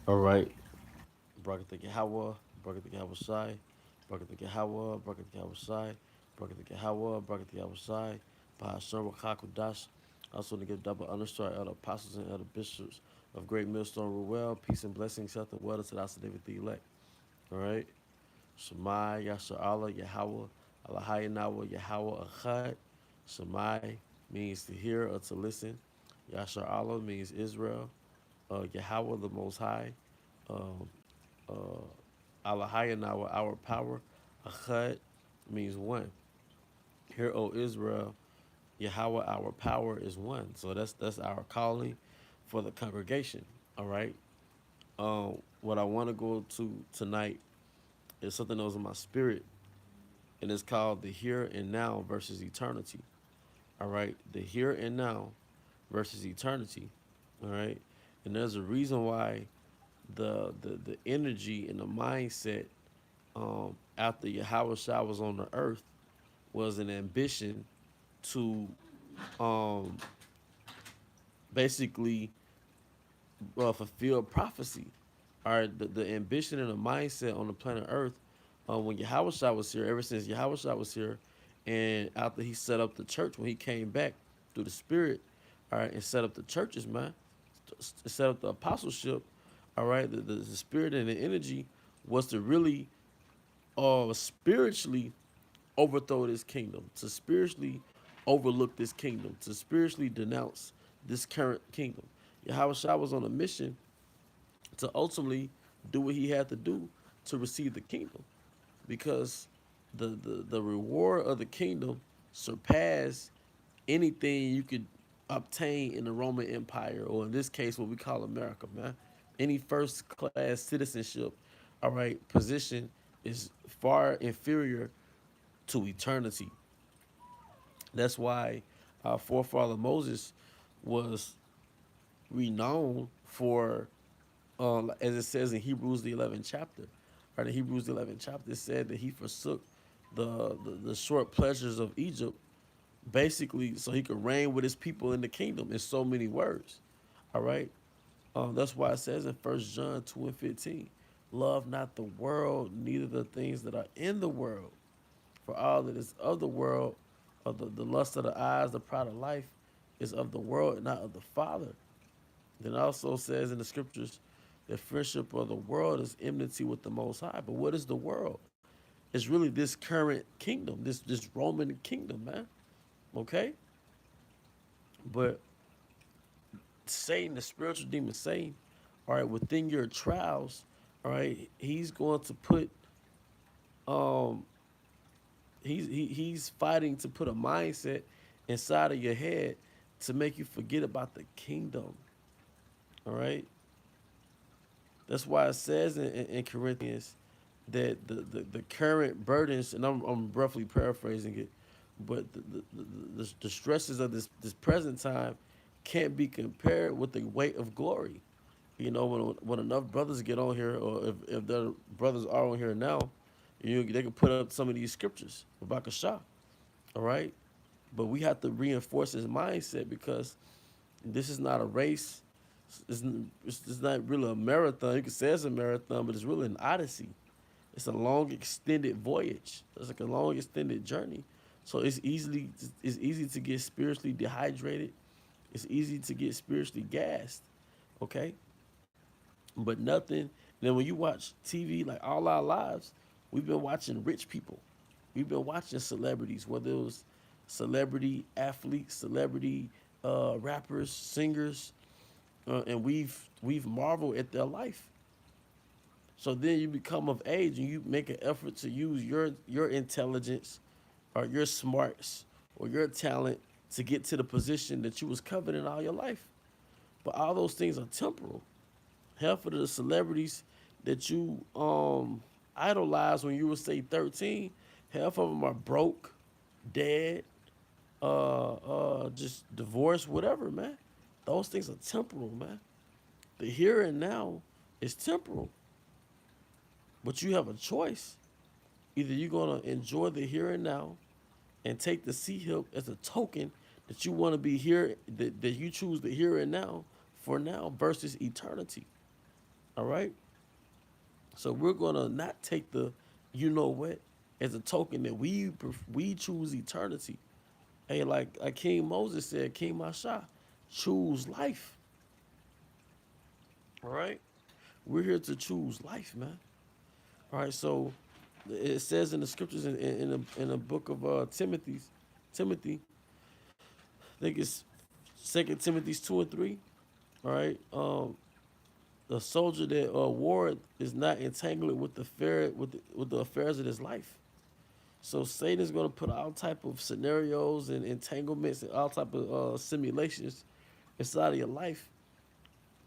All right. Barakatha Yahweh, Barakatha Yahweh Shai, Barakatha Yahweh, Barakatha Yahweh Shai, Barakatha Yahweh, Barakatha Yahweh Shai, Bahasham Rakakudash. Also to give double honor to our elder apostles and elder bishops of Great Millstone Ruel. Peace and blessings, health and wealth to the house of David the elect. All right. Shemai, Yasha Allah, Yahweh, Allahayanawa, Yahweh Achad. Shemai means to hear or to listen. Yasha Allah means Israel. Yahweh, the Most High. Um, uh, Allahayanawa, our power. Achad means one. Hear, O Israel, Yahweh, our power is one. So that's our calling for the congregation. All right. What I want to go to tonight is something that was in my spirit, and it's called the here and now versus eternity. All right, the here and now versus eternity. All right, and there's a reason why the energy and the mindset after Yahweh Shah was on the earth was an ambition to um, basically fulfill prophecy. All right, the ambition and the mindset on the planet Earth when Yahweh Shah was here, ever since Yahweh Shah was here, and after he set up the church, when he came back through the Spirit, all right, and set up the churches, man, set up the apostleship, all right, the Spirit and the energy was to really spiritually overthrow this kingdom, to spiritually overlook this kingdom, to spiritually denounce this current kingdom. Yahweh Shah was on a mission to ultimately do what he had to do to receive the kingdom, because the reward of the kingdom surpassed anything you could obtain in the Roman Empire, or in this case, what we call America, man. Any first class citizenship, all right, position is far inferior to eternity. That's why our forefather Moses was renowned for, as it says in Hebrews the 11th chapter, or in Hebrews the 11th chapter, it said that he forsook the short pleasures of Egypt, basically, so he could reign with his people in the kingdom. In so many words, all right. That's why it says in 1 John 2:15, love not the world, neither the things that are in the world. For all that is of the world, of the lust of the eyes, the pride of life, is of the world and not of the Father. Then it also says in the scriptures that friendship of the world is enmity with the Most High. But what is the world? It's really this current kingdom, this Roman kingdom, man. Okay, but Satan, the spiritual demon Satan, all right, within your trials, all right, he's going to put um he's fighting to put a mindset inside of your head to make you forget about the kingdom. All right, that's why it says in Corinthians that the current burdens, and I'm roughly paraphrasing it, but the stresses of this present time can't be compared with the weight of glory. You know, when enough brothers get on here, or if the brothers are on here now, they can put up some of these scriptures about Shah, all right? But we have to reinforce his mindset, because this is not a race. It's not really a marathon. You can say it's a marathon, but it's really an odyssey. It's a long, extended voyage. It's like a long, extended journey. So it's easy to get spiritually dehydrated. It's easy to get spiritually gassed. Okay, but nothing. Then when you watch TV, like all our lives, we've been watching rich people. We've been watching celebrities, whether it was celebrity athletes, celebrity rappers, singers, and we've marveled at their life. So then you become of age and you make an effort to use your intelligence or your smarts or your talent to get to the position that you was coveting all your life. But all those things are temporal. Half of the celebrities that you idolize when you were say 13, half of them are broke, dead, just divorced, whatever, man. Those things are temporal, man. The here and now is temporal, but you have a choice. Either you're gonna enjoy the here and now and take the sea help as a token that you want to be here, that you choose the here and now for now versus eternity. All right. So we're gonna not take the, you know what, as a token that we choose eternity. Hey, like King Moses said, King Masha, choose life. All right. We're here to choose life, man. All right. So it says in the scriptures in the book of Timothy, I think it's Second Timothy's 2 and 3. All right. The soldier that war is not entangled with with the affairs of his life. So Satan is going to put all type of scenarios and entanglements and all type of simulations inside of your life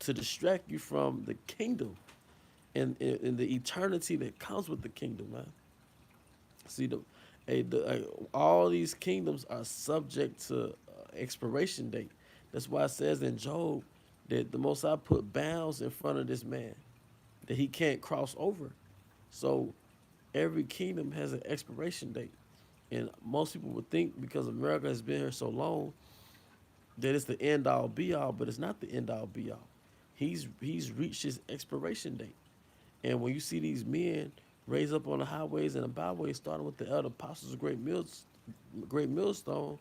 to distract you from the kingdom and the eternity that comes with the kingdom, man. See all these kingdoms are subject to expiration date. That's why it says in Job that the Most High put bounds in front of this man that he can't cross over. So every kingdom has an expiration date. And most people would think because America has been here so long that it's the end all be all, but it's not the end all be all. He's reached his expiration date. And when you see these men raised up on the highways and the byways, starting with the elder apostles of Great Millstone,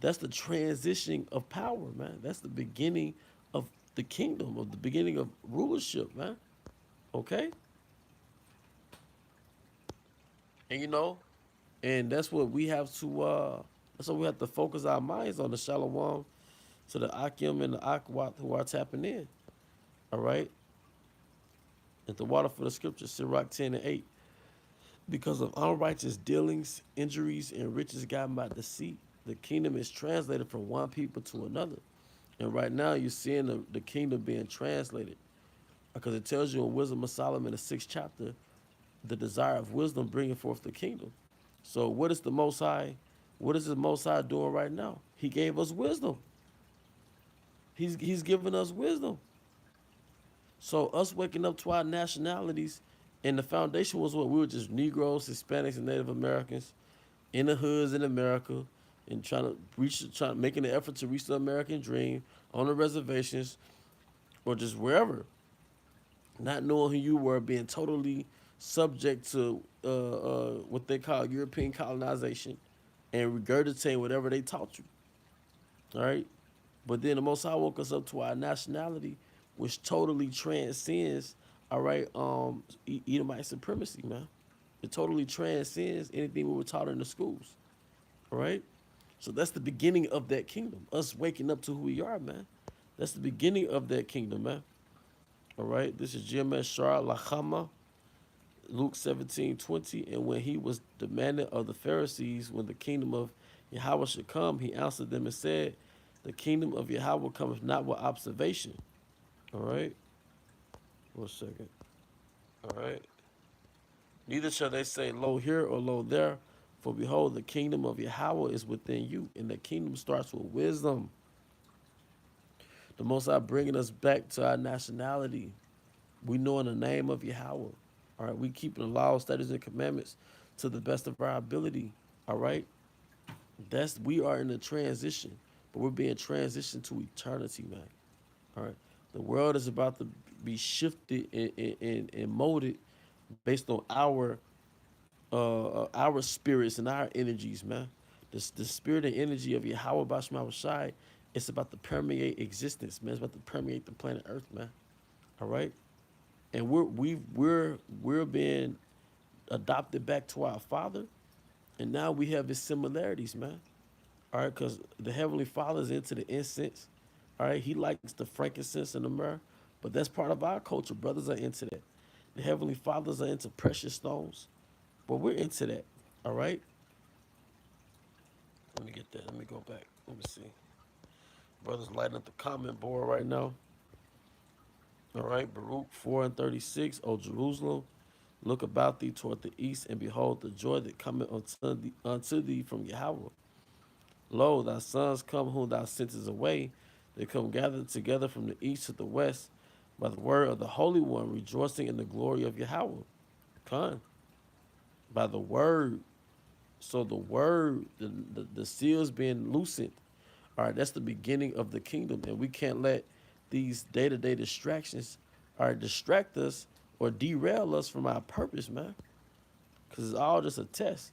that's the transition of power, man. That's the beginning of the kingdom, of the beginning of rulership, man. Okay? And and that's what we have to focus our minds on, the Shalom to the Akim and the Akwat who are tapping in. All right? At the water for the scriptures, Sirach 10:8. Because of unrighteous dealings, injuries, and riches gotten by deceit, the kingdom is translated from one people to another. And right now, you're seeing the kingdom being translated because it tells you in Wisdom of Solomon, the 6th chapter, the desire of wisdom bringing forth the kingdom. So, what is the Most High? What is the Most High doing right now? He gave us wisdom. He's giving us wisdom. So, us waking up to our nationalities, and the foundation was what we were just Negroes, Hispanics, and Native Americans in the hoods in America, and making an effort to reach the American dream on the reservations or just wherever, not knowing who you were, being totally subject to what they call European colonization, and regurgitating whatever they taught you. All right, but then the Most High woke us up to our nationality, which totally transcends. All right, Edomite supremacy, man. It totally transcends anything we were taught in the schools. All right. So that's the beginning of that kingdom. Us waking up to who we are, man. That's the beginning of that kingdom, man. All right. This is GMS Shar Lachama, Luke 17:20. And when he was demanded of the Pharisees when the kingdom of Yahweh should come, he answered them and said, the kingdom of Yahweh cometh not with observation. All right. 1 second. All right. Neither shall they say, lo here or lo there. For behold, the kingdom of Yahweh is within you. And the kingdom starts with wisdom. The Most High bringing us back to our nationality. We know in the name of Yahweh. All right. We keeping the laws, statutes, and commandments to the best of our ability. All right. We are in the transition, but we're being transitioned to eternity, man. All right. The world is about to be shifted and molded based on our spirits and our energies, man. The spirit and energy of Yahweh Bashma Shai, it's about to permeate existence, man. It's about to permeate the planet Earth, man. All right, and we're being adopted back to our Father, and now we have his similarities, man. All right, because the Heavenly Father is into the incense. All right, he likes the frankincense and the myrrh, but that's part of our culture. Brothers are into that. The Heavenly Fathers are into precious stones, but we're into that. All right. Let me get that. Let me go back. Let me see. Brothers lighting up the comment board right now. All right. Baruch 4:36. O Jerusalem, look about thee toward the east, and behold the joy that cometh unto thee from Yahweh. Lo, thy sons come whom thou sentest away. They come gathered together from the east to the west by the word of the Holy One, rejoicing in the glory of Yahweh. Come. By the word. So the word, the seals being loosened. All right, that's the beginning of the kingdom, and we can't let these day-to-day distractions, or distract us or derail us from our purpose, man. Because it's all just a test.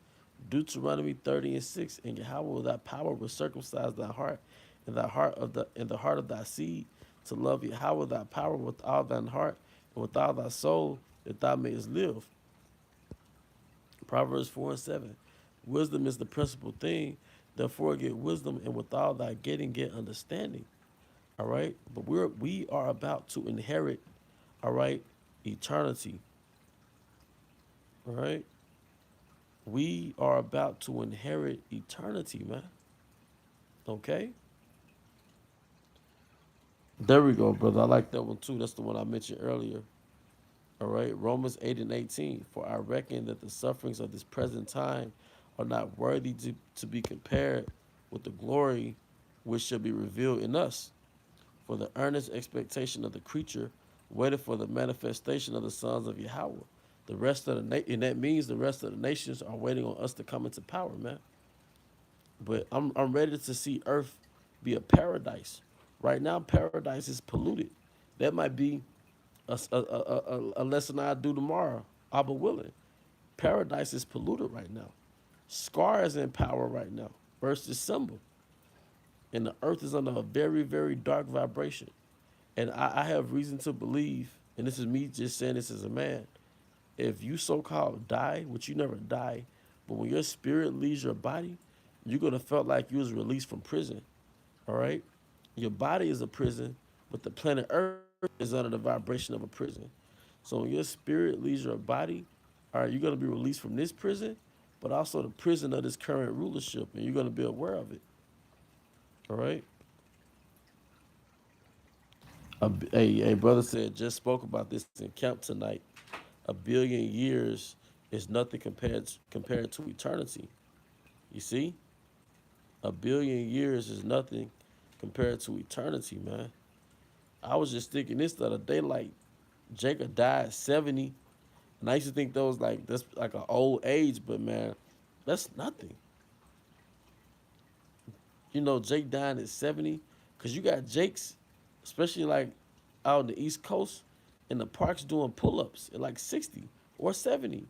Deuteronomy 30 and 6, and Yahweh with thy power will circumcise thy heart and the heart of thy seed to love Yahweh thy power with all thine heart and with all thy soul that thou mayest live. Proverbs 4 and 7. Wisdom is the principal thing. Therefore get wisdom, and with all thy getting get understanding. All right. But we are about to inherit, all right, eternity. All right. We are about to inherit eternity, man. Okay? There we go, brother. I like that one too. That's the one I mentioned earlier. All right. Romans 8 and 18. For I reckon that the sufferings of this present time are not worthy to be compared with the glory which shall be revealed in us. For the earnest expectation of the creature waited for the manifestation of the sons of Yahweh. The rest of and that means the rest of the nations are waiting on us to come into power, man. But I'm ready to see Earth be a paradise. Right now, paradise is polluted. That might be a lesson I do tomorrow. Abba willing. Paradise is polluted right now. Scar is in power right now versus symbol. And the earth is under a very, very dark vibration. And I have reason to believe, and this is me just saying this as a man, if you so-called die, which you never die, but when your spirit leaves your body, you're going to feel like you was released from prison, all right? Your body is a prison, but the planet Earth is under the vibration of a prison. So when your spirit leaves your body, all right, you're going to be released from this prison, but also the prison of this current rulership, and you're going to be aware of it, all right? A brother said, just spoke about this in camp tonight. A billion years is nothing compared to eternity. You see? A billion years is nothing compared to eternity, man. I was just thinking this the other day, like Jacob died at 70. And I used to think that was like that's like an old age, but man, that's nothing. You know, Jake dying at 70, because you got Jakes, especially like out on the East Coast, in the parks doing pull-ups at like 60 or 70.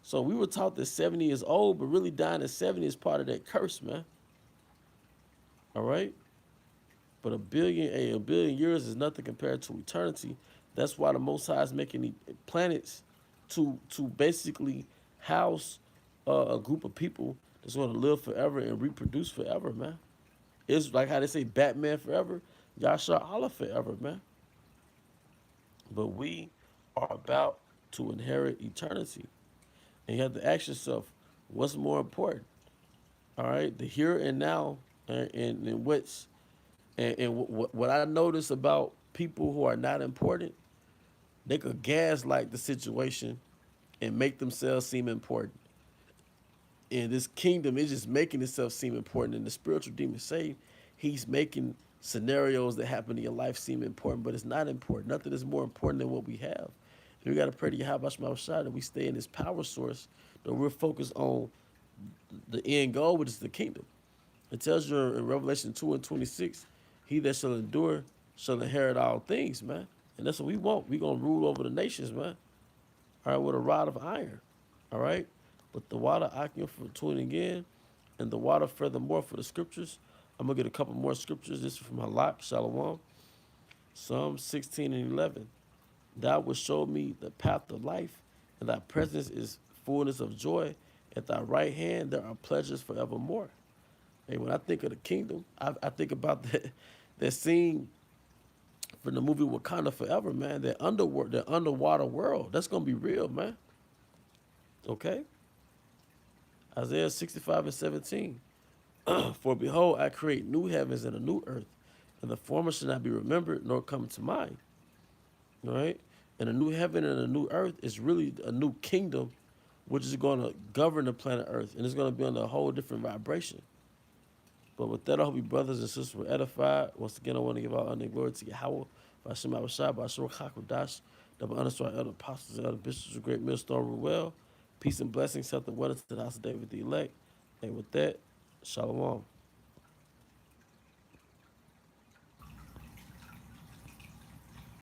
So we were taught that 70 is old, but really dying at 70 is part of that curse, man. All right? But a billion years is nothing compared to eternity. That's why the Most High is making the planets to basically house a group of people that's going to live forever and reproduce forever, man. It's like how they say Batman forever, Yasha Allah forever, man. But we are about to inherit eternity. And you have to ask yourself, what's more important? All right, the here and now, and what I notice about people who are not important, they could gaslight the situation and make themselves seem important. And this kingdom is just making itself seem important. And the spiritual demon say he's making scenarios that happen in your life seem important, but it's not important. Nothing is more important than what we have. And we got to pray to Yahweh Shai that we stay in this power source, that we're focused on the end goal, which is the kingdom. It tells you in Revelation 2 and 26, he that shall endure shall inherit all things, man. And that's what we want. We're going to rule over the nations, man. All right, with a rod of iron. All right? But the water Akim for tuning in, and the water furthermore for the scriptures. I'm going to get a couple more scriptures. This is from Halak, Shalom. Psalm 16 and 11. Thou wilt show me the path of life, and thy presence is fullness of joy. At thy right hand there are pleasures forevermore. Hey, when I think of the kingdom, I think about that scene from the movie Wakanda Forever, man. That underwater world. That's gonna be real, man. Okay? Isaiah 65 and 17. For behold, I create new heavens and a new earth, and the former shall not be remembered nor come to mind. All right? And a new heaven and a new earth is really a new kingdom, which is going to govern the planet Earth, and it's going to be on a whole different vibration. But with that, I hope you brothers and sisters were edified. Once again, I want to give all honor and glory to Yahweh, Hashem Abishai, Bashar Hakodash, double honor to our elder apostles and elder bishops of great millstone rule well. Peace and blessings, health and wealth to the house of David the elect. And with that, Shalom.